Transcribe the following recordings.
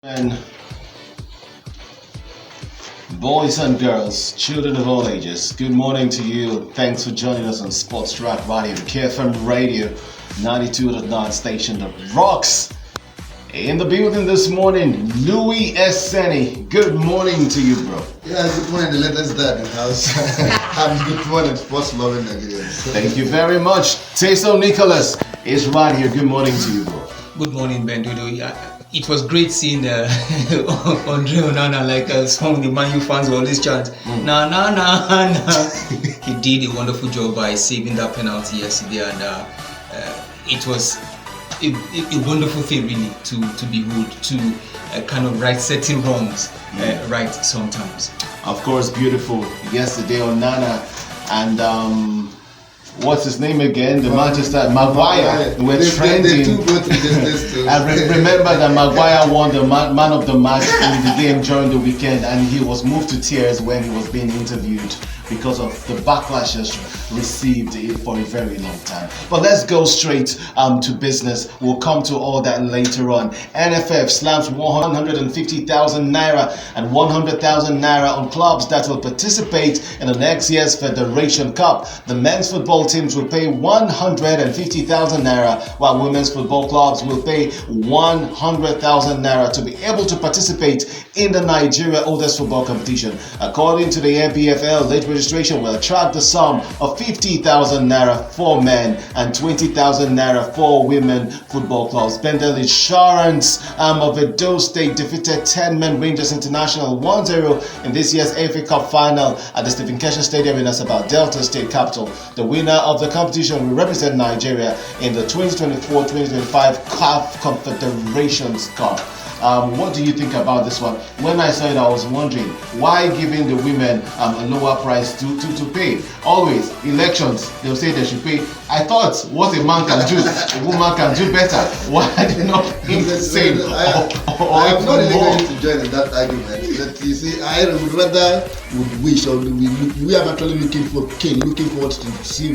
And boys and girls, children of all ages, good morning to you. Thanks for joining us on Sports Track Radio, KFM Radio 92.9 station that rocks. In the building this morning, Louis Esseni. Good morning to you, bro. Yeah, good morning. The latest dad in the house. Good morning, sports loving Nigerians. Thank you very much. Teso Nicholas is right here. Good morning to you, bro. Good morning, Ben Dudu. It was great seeing Andre Onana, like some of the Man U fans will always chant, na. He did a wonderful job by saving that penalty yesterday, and it was a wonderful thing really to behold, to kind of right certain wrongs right sometimes. Of course, beautiful. Yesterday Onana and what's his name again? The Manchester Maguire were trending. And remember that Maguire won the man of the match in the game during the weekend, and he was moved to tears when he was being interviewed because of the backlashes received for a very long time. But let's go straight to business. We'll come to all that later on. NFF slams 150,000 naira and 100,000 naira on clubs that will participate in the next year's Federation Cup. The men's football teams will pay 150,000 naira, while women's football clubs will pay 100,000 naira to be able to participate in the Nigeria Oldest Football Competition. According to the NPFL, late registration will attract the sum of 50,000 naira for men and 20,000 naira for women football clubs. Bendel Insurance of Edo State defeated 10-men Rangers International 1-0 in this year's FA Cup final at the Stephen Keshi Stadium in Asaba, Delta State capital. The winner of the competition will represent Nigeria in the 2024-2025 CAF Confederations Cup. What do you think about this one? When I saw it, I was wondering why giving the women a lower price to pay. Always elections, they'll say they should pay. I thought what a man can do, a woman can do better. Why did not him say I am not really going to join in that argument. But you see, I would rather wish, or we are actually looking forward to see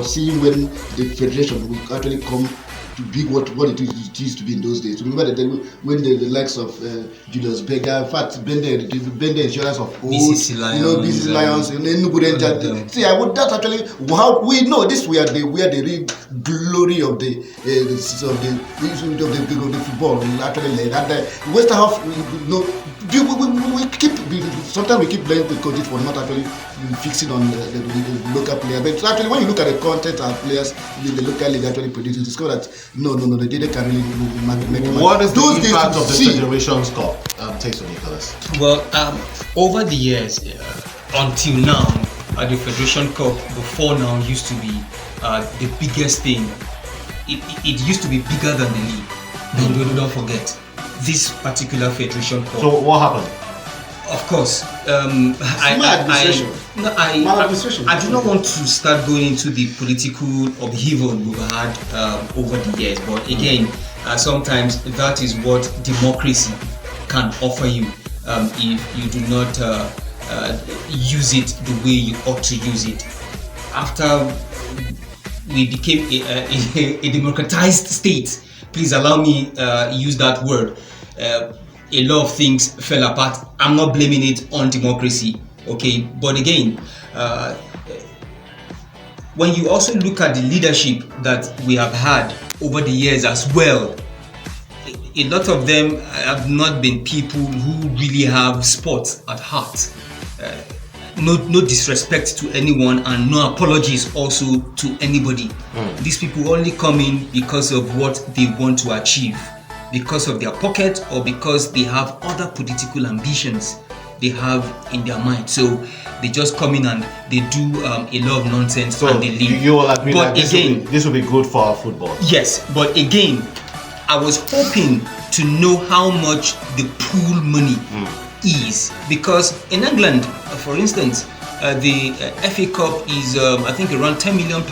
seeing when the federation will actually come to be what it used to be in those days. Remember that when the likes of Julius Berger, in fact, Bender Insurance of old, BCC Lions, see, I would that actually how we know this. We are the real glory of the football. Actually, and the Western half, we keep sometimes we keep blaming the coaches for not actually fixing on the local player. But actually, when you look at the content and players the local league actually produces, discover that no, they can really make money. What is the impact of the Federations Cup? Takes on Nicholas. Well, over the years, until now, the Federation Cup before now used to be the biggest thing. It used to be bigger than the league. Don't forget this particular Federation Cup. So what happened? Of course, I do not want to start going into the political upheaval we've had over the years, but again, sometimes that is what democracy can offer you if you do not use it the way you ought to use it. After we became a democratized state, please allow me use that word. A lot of things fell apart. I'm not blaming it on democracy, okay? But again, when you also look at the leadership that we have had over the years as well, a lot of them have not been people who really have sports at heart. No disrespect to anyone and no apologies also to anybody. These people only come in because of what they want to achieve, because of their pocket or because they have other political ambitions they have in their mind. So they just come in and they do a lot of nonsense and they leave. You all agree but that again, this will be good for our football? Yes, but again, I was hoping to know how much the pool money is, because in England, for instance, the FA Cup is I think around £10 million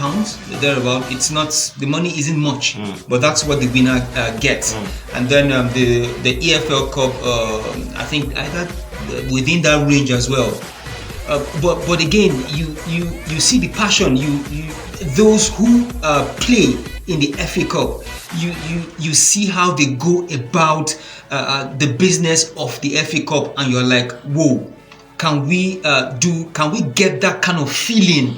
thereabout. It's not, the money isn't much, but that's what the winner gets. And then the EFL Cup, I think I got within that range as well. but again, you see the passion. You those who play in the FA Cup. You see how they go about the business of the FA Cup, and you're like, whoa, can we get that kind of feeling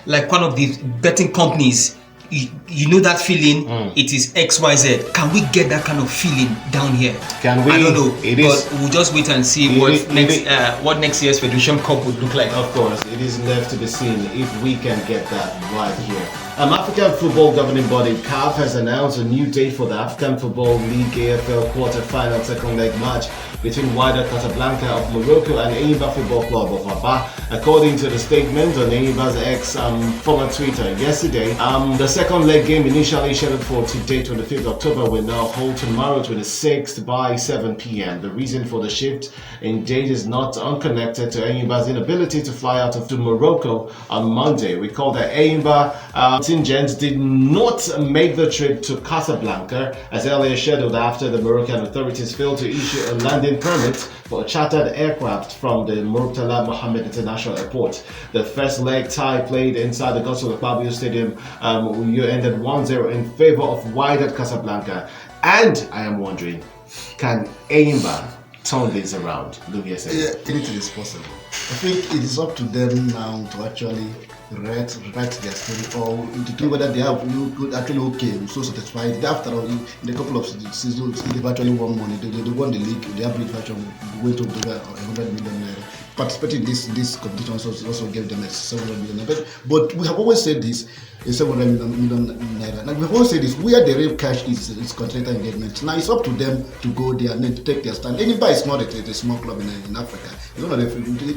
like one of the betting companies? You know that feeling, it is XYZ. Can we get that kind of feeling down here? Can we? I don't know. But we'll just wait and see what next year's Federation Cup would look like. Of course, it is left to be seen if we can get that right here. African Football Governing Body CAF has announced a new date for the African Football League AFL quarter-final second leg match between Wydad Casablanca of Morocco and Enyimba Football Club of Rabat. According to the statement on Enyimba's former Twitter yesterday, the second leg game initially scheduled for today, 25th October, will now hold tomorrow, 26th by 7 p.m. The reason for the shift in date is not unconnected to Enyimba's inability to fly out to Morocco on Monday. Recall that Enyimba contingent did not make the trip to Casablanca as earlier scheduled after the Moroccan authorities failed to issue a landing permit for a chartered aircraft from the Murtala Mohammed International Airport. The first leg tie played inside the Gospel Akpabio Stadium ended 1-0 in favor of Wydad Casablanca. And I am wondering, can Enyimba turn this around? Yeah, anything is possible. I think it is up to them now to actually write their story, or to think whether they have actually I'm so satisfied. After all, in a couple of seasons, they've actually won money. They won the league. The average actually went over 100 million naira. Participating in this competition also gave them 700 million naira. But we have always said this. 700 million naira. Now we've always said this: where the real cash is contractor engagement. Now it's up to them to go there and then to take their stand. Enyimba is not a small club in Africa. It's not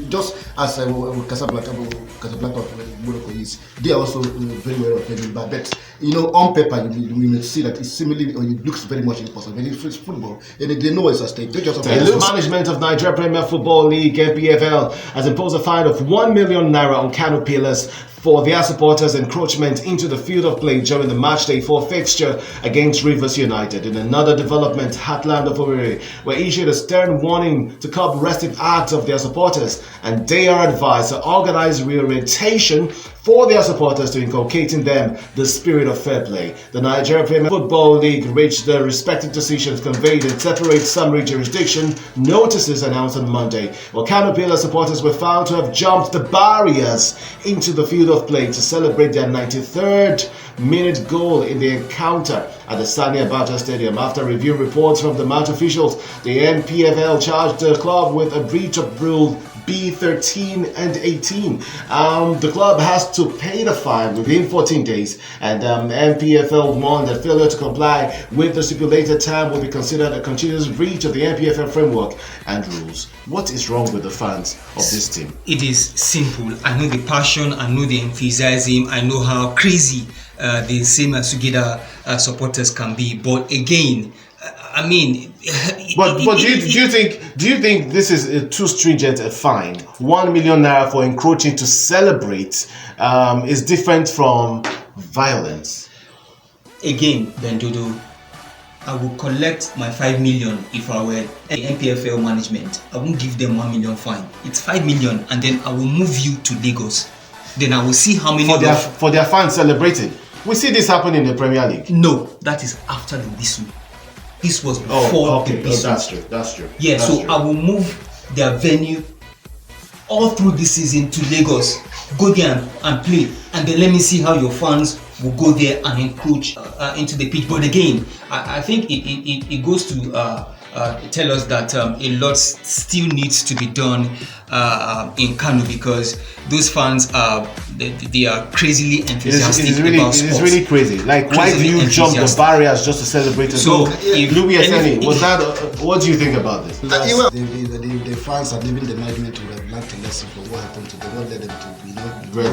just as Casablanca of Morocco is. They are also very well represented. But on paper we may see that it's similarly, or it looks very much impossible. But it's football, and they know it's at stake. They just management of Nigeria Premier Football League (NPFL) has imposed a fine of 1 million naira on Kano pillars for their supporters' encroachment into the field of play during the matchday 4 fixture against Rivers United. In another development, Heartland of Owerri were issued a stern warning to curb restive acts of their supporters, and they are advised to organize reorientation for their supporters to inculcate in them the spirit of fair play. The Nigeria Premier Football League reached the respective decisions conveyed in separate summary jurisdiction notices announced on Monday. While Kano Pillars supporters were found to have jumped the barriers into the field of play to celebrate their 93rd minute goal in the encounter at the Sani Abacha Stadium. After review reports from the match officials, the NPFL charged the club with a breach of Rule B13 and 18. The club has to pay the fine within 14 days, and NPFL warned that failure to comply with the stipulated time will be considered a continuous breach of the NPFL framework and rules. What is wrong with the fans of this team? It is simple. I know the passion, I know the enthusiasm, I know how crazy the same as Sugida supporters can be, but again, I mean, but do you think this is too stringent a fine? 1 million naira for encroaching to celebrate is different from violence. Again, Bendodo, I will collect my 5 million if I were the NPFL management. I won't give them 1 million fine. It's 5 million, and then I will move you to Lagos. Then I will see how many for their fans celebrating. We see this happen in the Premier League. No, that is after the whistle. This was before the whistle. That's true. Yeah, so I will move their venue all through this season to Lagos. Go there and play, and then let me see how your fans will go there and encroach into the pitch. But again, I think it goes to tell us that a lot still needs to be done in Kano, because those fans they are crazily enthusiastic about sports. It is really crazy. Like, why do you jump the barriers just to celebrate a goal? What do you think about this? The fans are leaving the management to have learned a lesson for what happened to them. What led them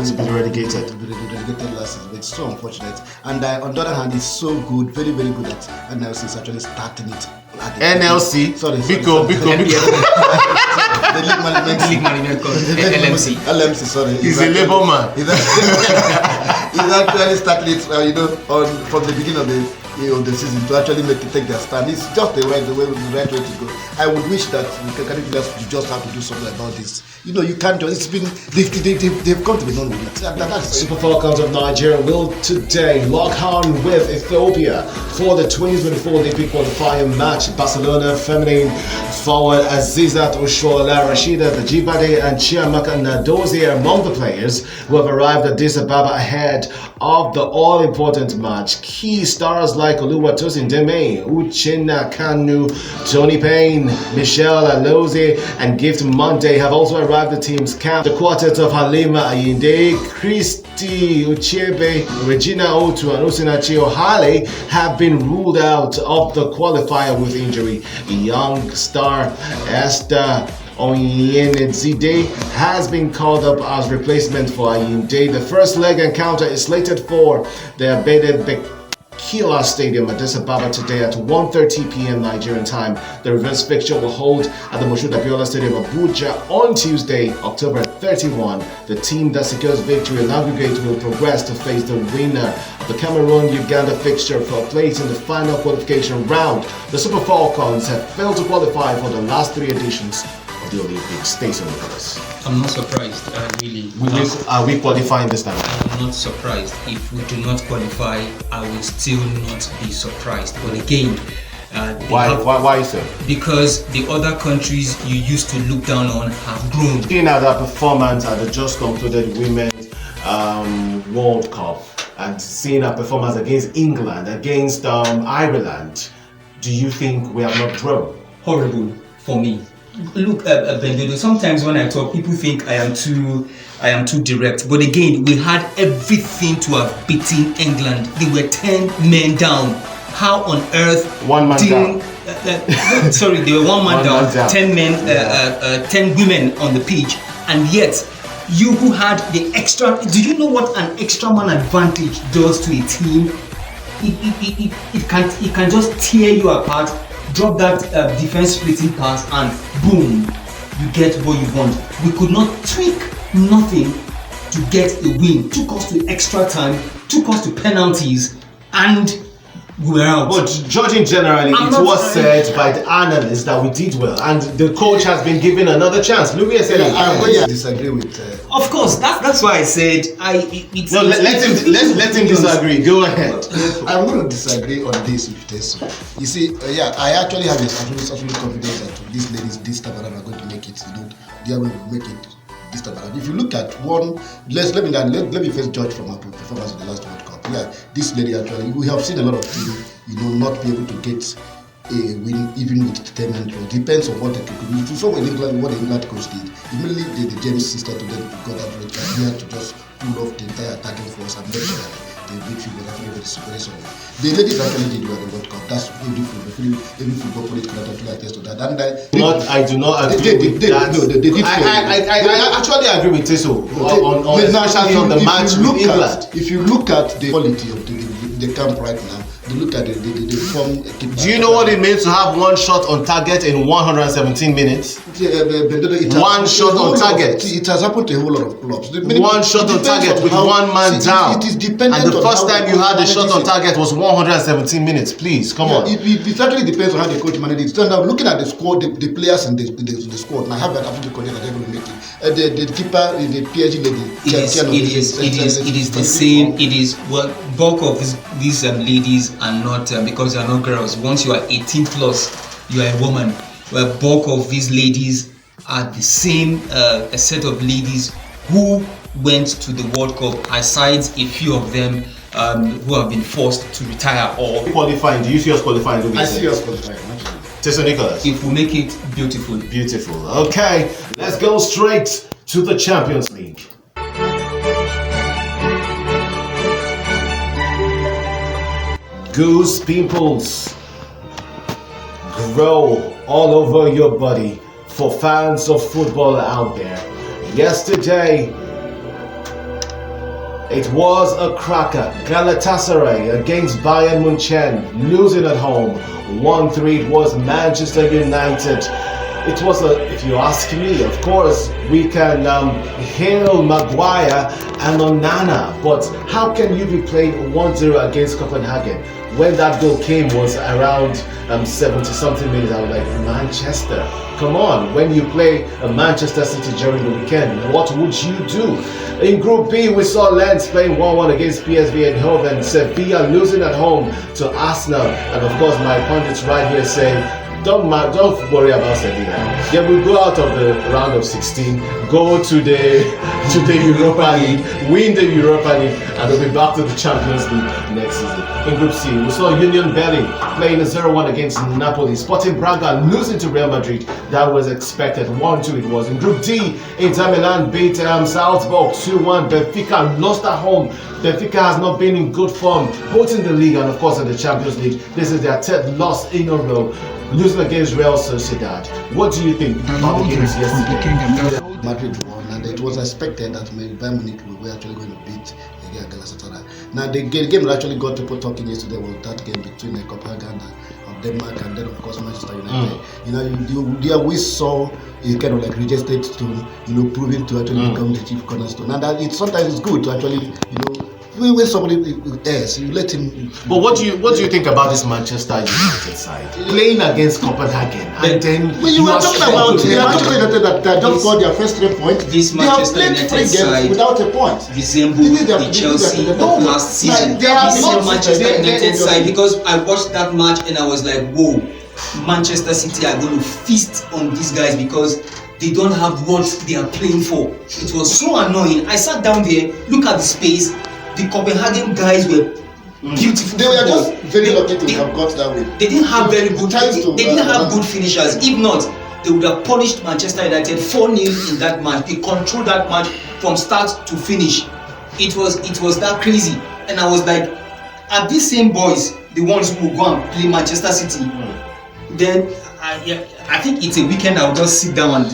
to be relegated. To be relegated last season. It's so unfortunate. And on the other hand, it's so good, very, very good that NLC is actually starting it. NLC? Sorry. Biko. The league management called LMC. LMC, sorry. He's a labor man. He's actually started it, from the beginning of the season to actually take their stand. It's just the right way to go. I would wish that you just have to do something about this. You can't just. It's been they've come to be known with it. That's Super Falcons of Nigeria will today lock on with Ethiopia for the 2024 Olympic qualifying match. Barcelona feminine forward Azizat Oshoala, Rashida Dajibade and Chiamaka Nadozie are among the players who have arrived at Addis Ababa ahead of the all-important match. Key stars like Oluwatosin Deme, Uchenna Kanu, Tony Payne, Michelle Alozie and Gift Monday have also arrived at the team's camp. The quartet of Halima Ayinde, Christy Uchebe, Regina Otu and Osinachi Ohale have been ruled out of the qualifier with injury. Young star Esther Onyenezide has been called up as replacement for Ayinde. The first leg encounter is slated for the Abede Bekila Stadium at Addis Ababa today at 1:30 p.m. Nigerian time. The reverse fixture will hold at the Moshood Abiola Stadium Abuja on Tuesday, October 31. The team that secures victory in aggregate will progress to face the winner of the Cameroon-Uganda fixture for a place in the final qualification round. The Super Falcons have failed to qualify for the last 3 editions of the Olympics. Stay tuned with us. I'm not surprised, really. Are we qualifying this time? I'm not surprised. If we do not qualify, I will still not be surprised. But again, why so? Because the other countries you used to look down on have grown. Looking at our performance at the just concluded Women's World Cup and seeing our performance against England, against Ireland, do you think we have not grown? Horrible for me. Look, Bendodo, sometimes when I talk, people think I am too direct. But again, we had everything to have beaten England. They were 10 men down. How on earth? One man down. Sorry, they were one man down. 10 men, 10 women on the pitch, and yet you who had the extra. Do you know what an extra man advantage does to a team? It can just tear you apart. Drop that defense splitting pass and boom, you get what you want. We could not tweak nothing to get a win. Took us to extra time, took us to penalties, and we were out. But judging generally, it was said by the analysts that we did well, and the coach has been given another chance. Louis said, I disagree with. Of course, that's why I said let him disagree. Go ahead. I'm going to disagree on this with this. You see, I actually have absolute confidence that these ladies this time around are going to make it. They are going to make it this time around. If you look at one, let me first judge from our performance in the last World Cup. This lady actually, we have seen a lot of teams, not be able to get a win even with 10 men. It depends on what they could do. If you saw in England what the England coach did, immediately the James sister to them got that red card. He had to just pull off the entire attacking force and make sure that the victory was actually very superior. The ladies actually did well in the World Cup. That's beautiful. Every football police can actually attest to that. And I do not agree with that. No, they did I actually agree with Teso especially on the match with England. If you look at the quality of the camp right now, you look at the form. Do you know what it means to have one shot on target in 117 minutes? One shot on target. It has happened to a whole lot of clubs. One shot on target with one man down. It is dependent. And the first time you had a shot on target was 117 minutes. Please, come on. It actually depends on how the coach manages it. So now looking at the squad, the players in the squad, and I have an absolute confidence that they're going to make it. The keeper, the PSG lady. It is the same. It is bulk of these ladies are not because they are not girls. Once you are 18 plus, you are a woman. Where bulk of these ladies are the same a set of ladies who went to the World Cup, aside a few of them who have been forced to retire or qualifying. Do you see us qualifying? I see us qualifying. Teso Nicholas. If we make it, beautiful. Beautiful. Okay, let's go straight to the Champions League. Goose pimples grow all over your body for fans of football out there. Yesterday, it was a cracker. Galatasaray against Bayern Munchen, losing at home. 1-3. It was Manchester United. It was if you ask me, of course, we can hail Maguire and Onana, but how can you be playing 1-0 against Copenhagen? when that goal came was around 70 something minutes. I was like, Manchester, come on. When you play Manchester City during the weekend, what would you do? In Group B, we saw Lens playing 1-1 against PSV Eindhoven, Sevilla losing at home to Arsenal, and of course my pundits right here say, don't worry about Sevilla. They will go out of the round of 16, go to the Europa League, win the Europa League, and they'll be back to the Champions League next season. In Group C, we saw Union Berlin playing a 0-1 against Napoli. Sporting Braga losing to Real Madrid. That was expected. 1-2 it was. In Group D, Inter Milan beat Salzburg 2-1. Benfica lost at home. Benfica has not been in good form, both in the league and of course in the Champions League. This is their 10th loss in a row, losing against Real Sociedad. What do you think about the games yesterday? Madrid won, and it was expected that Bayern Munich were actually going to beat Galatasaray. Now the game that actually got people talking yesterday was that game between Copenhagen of Denmark and then of course Manchester United. We saw a kind of like rejected stone, proving to actually become the chief cornerstone. And that sometimes it's good to actually, when somebody else, you let him. But what do you think about this Manchester United side playing against Copenhagen and then? Well, you were talking about the Manchester United that just got their first 3 points. This Manchester United side without a point resembled the Chelsea of last season. This is Manchester United side, because I watched that match and I was like, whoa, Manchester City are going to feast on these guys because they don't have what they are playing for. It was so annoying. I sat down there, look at the space. The Copenhagen guys were beautiful. They were just very lucky to have got that way. They didn't have very good. They didn't have good finishers. If not, they would have punished Manchester United 4-0 in that match. They controlled that match from start to finish. It was that crazy, and I was like, are these same boys the ones who will go and play Manchester City? Then I think it's a weekend I'll just sit down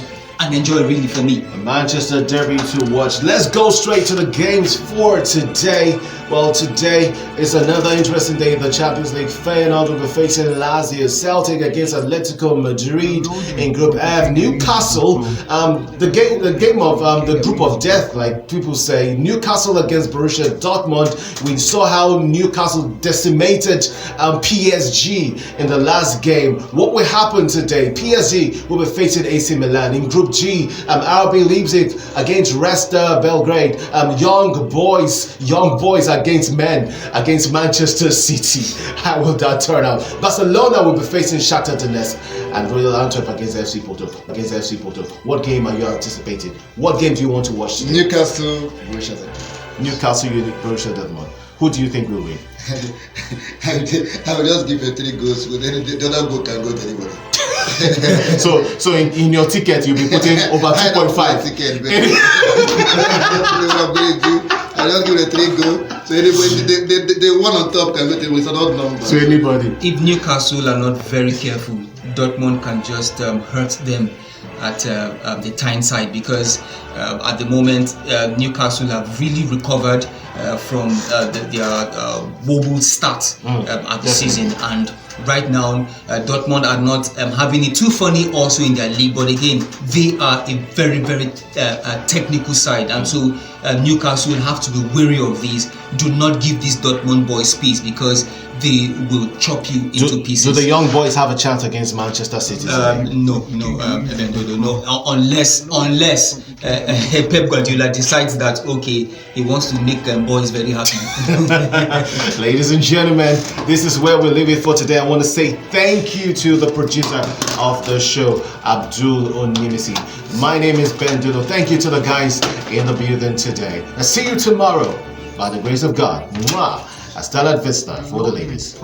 and enjoy, really, for me. A Manchester derby to watch. Let's go straight to the games for today. Well, today is another interesting day in the Champions League. Feyenoord will be facing Lazio. Celtic against Atletico Madrid in Group F. Newcastle, the game of the group of death, like people say. Newcastle against Borussia Dortmund. We saw how Newcastle decimated PSG in the last game. What will happen today? PSG will be facing AC Milan. In Group G, RB Leipzig against Resta Belgrade. Young boys against men, against Manchester City. How will that turn out? Barcelona will be facing Shakhtar Donetsk, and Royal Antwerp against FC Porto. What game are you anticipating? What game do you want to watch today? Newcastle, Borussia Dortmund. Newcastle, Borussia Dortmund. Who do you think will win? I will just give you 3 goals, but then the other goal can go to anybody. so in your ticket you'll be putting over 2.5. Ticket, I just give it 3 goals. So anybody, the one on top can go to with another number. So anybody. If Newcastle are not very careful, Dortmund can just hurt them at the Tyneside, because at the moment Newcastle have really recovered from their wobble start at the season, and right now Dortmund are not having it too funny also in their league, but again they are a very technical side, and so Newcastle will have to be wary of these. Do not give these Dortmund boys space, because they will chop you into pieces. Do the young boys have a chance against Manchester City? No. Unless Pep Guardiola decides that okay, he wants to make boys very happy. Ladies and gentlemen, this is where we leave it for today. I want to say thank you to the producer of the show, Abdul Onimisi. My name is Ben Dudo. Thank you to the guys in the building today. I see you tomorrow, by the grace of God. Mwah. Hasta la vista for the ladies.